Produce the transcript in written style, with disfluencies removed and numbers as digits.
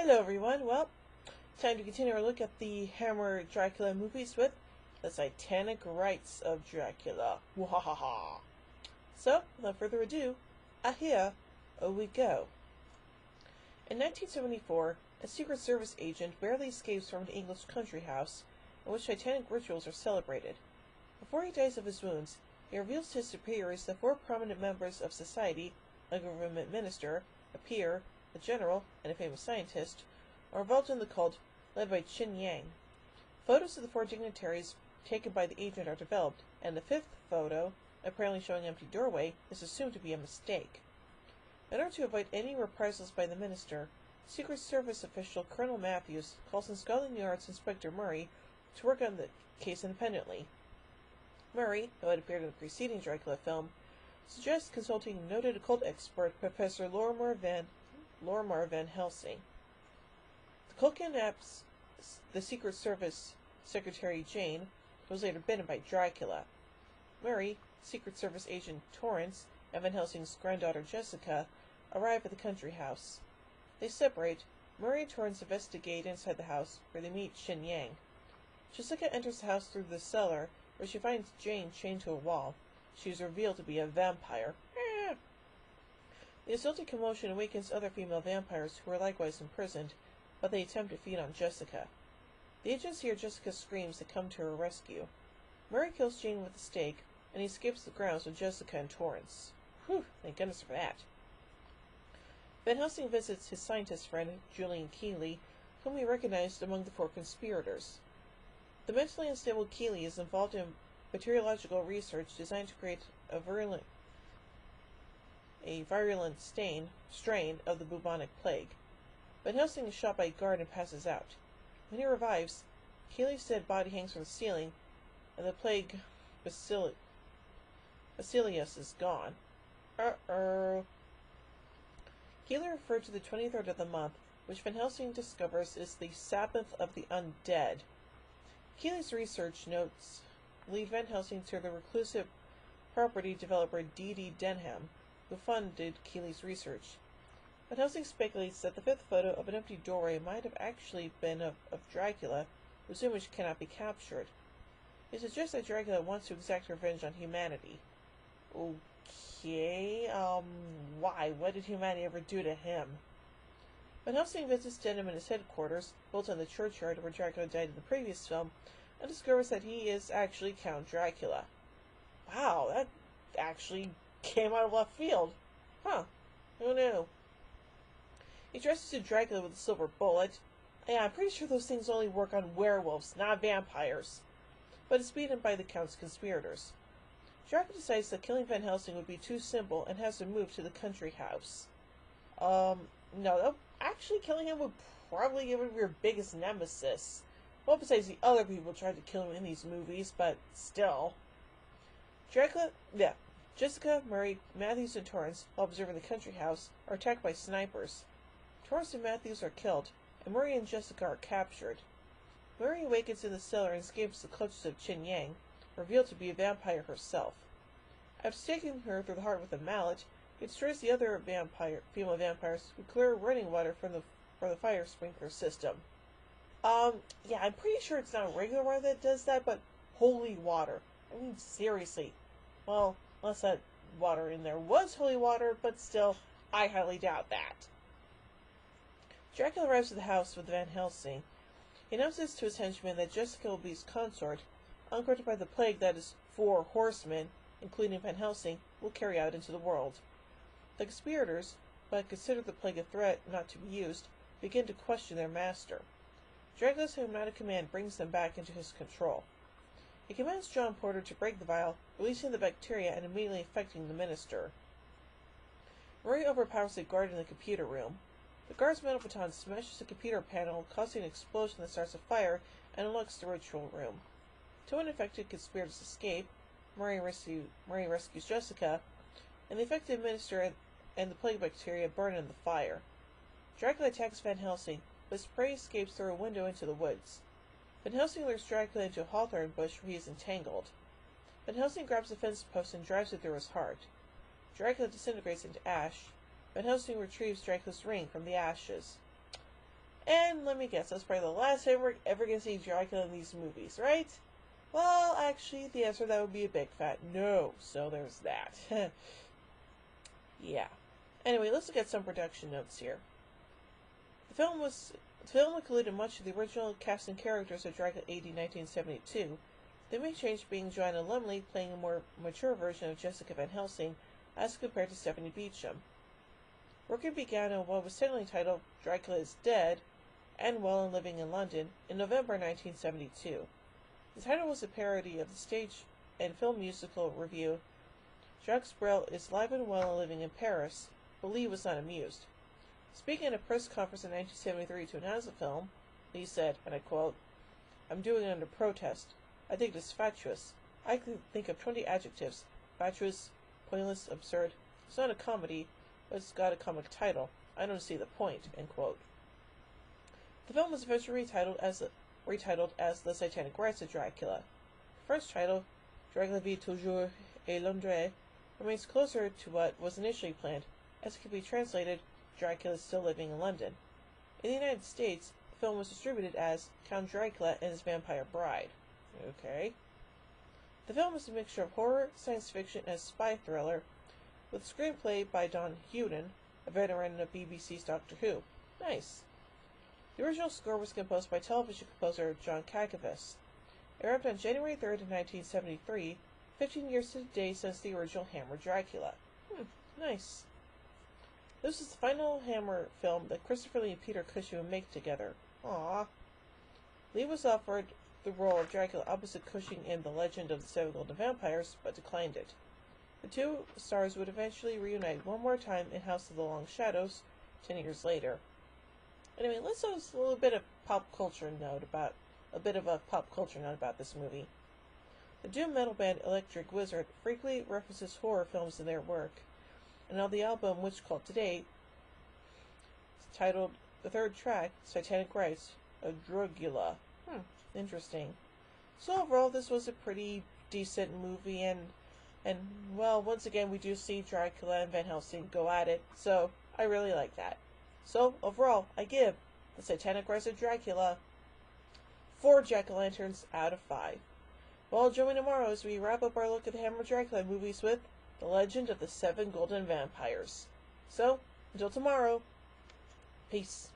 Hello everyone, well, time to continue our look at the Hammer Dracula movies with the Satanic Rites of Dracula. Wahaha! So, without further ado, here we go. In 1974, a Secret Service agent barely escapes from an English country house in which satanic rituals are celebrated. Before he dies of his wounds, he reveals to his superiors that 4 prominent members of society, a government minister, a peer, a general, and a famous scientist, are involved in the cult led by Qin Yang. Photos of the 4 dignitaries taken by the agent are developed, and the 5th photo, apparently showing an empty doorway, is assumed to be a mistake. In order to avoid any reprisals by the minister, Secret Service official Colonel Matthews calls in Scotland Yard's Inspector Murray to work on the case independently. Murray, who had appeared in the preceding Dracula film, suggests consulting noted occult expert Professor Lorimer Van Helsing. The cult kidnaps the Secret Service Secretary Jane, who was later bitten by Dracula. Murray, Secret Service agent Torrance, and Van Helsing's granddaughter Jessica arrive at the country house. They separate. Murray and Torrance investigate inside the house, where they meet Qin Yang. Jessica enters the house through the cellar, where she finds Jane chained to a wall. She is revealed to be a vampire. The resulting commotion awakens other female vampires who are likewise imprisoned, but they attempt to feed on Jessica. The agents hear Jessica's screams that come to her rescue. Murray kills Jane with a stake, and he escapes the grounds with Jessica and Torrance. Whew, thank goodness for that. Van Helsing visits his scientist friend, Julian Keeley, whom he recognized among the 4 conspirators. The mentally unstable Keeley is involved in bacteriological research designed to create a virulent strain of the bubonic plague. Van Helsing is shot by a guard and passes out. When he revives, Keeley's dead body hangs from the ceiling, and the plague bacillus is gone. Keeley referred to the 23rd of the month, which Van Helsing discovers is the Sabbath of the Undead. Keeley's research notes lead Van Helsing to the reclusive property developer D.D. Denham, who funded Keeley's research. Van Helsing speculates that the 5th photo of an empty doorway might have actually been of Dracula, whose image cannot be captured. He suggests that Dracula wants to exact revenge on humanity. Okay, why? What did humanity ever do to him? Van Helsing visits Denham in his headquarters, built on the churchyard where Dracula died in the previous film, and discovers that he is actually Count Dracula. Wow, that actually came out of left field. Huh, who knew? He dresses to Dracula with a silver bullet. Yeah, I'm pretty sure those things only work on werewolves, not vampires. But is beaten by the Count's conspirators. Dracula decides that killing Van Helsing would be too simple and has to move to the country house. No, actually killing him would probably give him your biggest nemesis. Well, besides the other people tried to kill him in these movies, but still. Jessica, Murray, Matthews, and Torrance, while observing the country house, are attacked by snipers. Torrance and Matthews are killed, and Murray and Jessica are captured. Murray awakens in the cellar and escapes the clutches of Qin Yang, revealed to be a vampire herself. After sticking her through the heart with a mallet, he destroys the other female vampires who clear running water from the fire sprinkler system. Yeah, I'm pretty sure it's not regular water that does that, but holy water. I mean, seriously. Well, unless that water in there was holy water, but still, I highly doubt that. Dracula arrives at the house with Van Helsing. He announces to his henchmen that Jessica will be his consort, uncorrupted by the plague that his 4 horsemen, including Van Helsing, will carry out into the world. The conspirators, who had considered the plague a threat not to be used, begin to question their master. Dracula's hypnotic command brings them back into his control. He commands John Porter to break the vial, releasing the bacteria and immediately infecting the minister. Murray overpowers the guard in the computer room. The guard's metal baton smashes the computer panel, causing an explosion that starts a fire and unlocks the ritual room. 2 uninfected conspirators escape. Murray rescues Jessica, and the infected minister and the plague bacteria burn in the fire. Dracula attacks Van Helsing, but his prey escapes through a window into the woods. Van Helsing lures Dracula into a hawthorn bush where he is entangled. Van Helsing grabs a fence post and drives it through his heart. Dracula disintegrates into ash. Van Helsing retrieves Dracula's ring from the ashes. And let me guess, that's probably the last time we're ever going to see Dracula in these movies, right? Well, actually, the answer to that would be a big fat no, so there's that. Yeah. Anyway, let's look at some production notes here. The film included much of the original cast and characters of Dracula AD 1972. The main change being Joanna Lumley playing a more mature version of Jessica Van Helsing as compared to Stephanie Beacham. Work began on what was technically titled Dracula is Dead and Well and Living in London in November 1972. The title was a parody of the stage and film musical review Jacques Brel is Live and Well and Living in Paris, but Lee was not amused. Speaking at a press conference in 1973 to announce the film, Lee said, and I quote, "I'm doing it under protest. I think it's fatuous. I can think of 20 adjectives. Fatuous, pointless, absurd. It's not a comedy, but it's got a comic title. I don't see the point," end quote. The film was eventually retitled as The Satanic Rites of Dracula. The first title, Dracula vit toujours à Londres, remains closer to what was initially planned, as it could be translated, Dracula is still living in London. In the United States, the film was distributed as Count Dracula and His Vampire Bride. Okay. The film is a mixture of horror, science fiction, and a spy thriller, with a screenplay by Don Hewden, a veteran of BBC's Doctor Who. Nice. The original score was composed by television composer John Kakavas. It wrapped on January 3rd, 1973, 15 years to the day since the original Hammer Dracula. Nice. This was the final Hammer film that Christopher Lee and Peter Cushing would make together. Aww. Lee was offered the role of Dracula opposite Cushing in The Legend of the Seven Golden Vampires, but declined it. The two stars would eventually reunite one more time in House of the Long Shadows 10 years later. Anyway, let's have a little bit of pop culture note about this movie. The doom metal band Electric Wizard frequently references horror films in their work, and on the album Witch Cult Today, titled the third track, Satanic Rites of Dracula. Interesting. So overall, this was a pretty decent movie, and well, once again, we do see Dracula and Van Helsing go at it, so I really like that. So, overall, I give The Satanic Rites of Dracula 4 jack-o'-lanterns out of 5. Well, join me tomorrow as we wrap up our look at the Hammer Dracula movies with The Legend of the Seven Golden Vampires. So, until tomorrow, peace.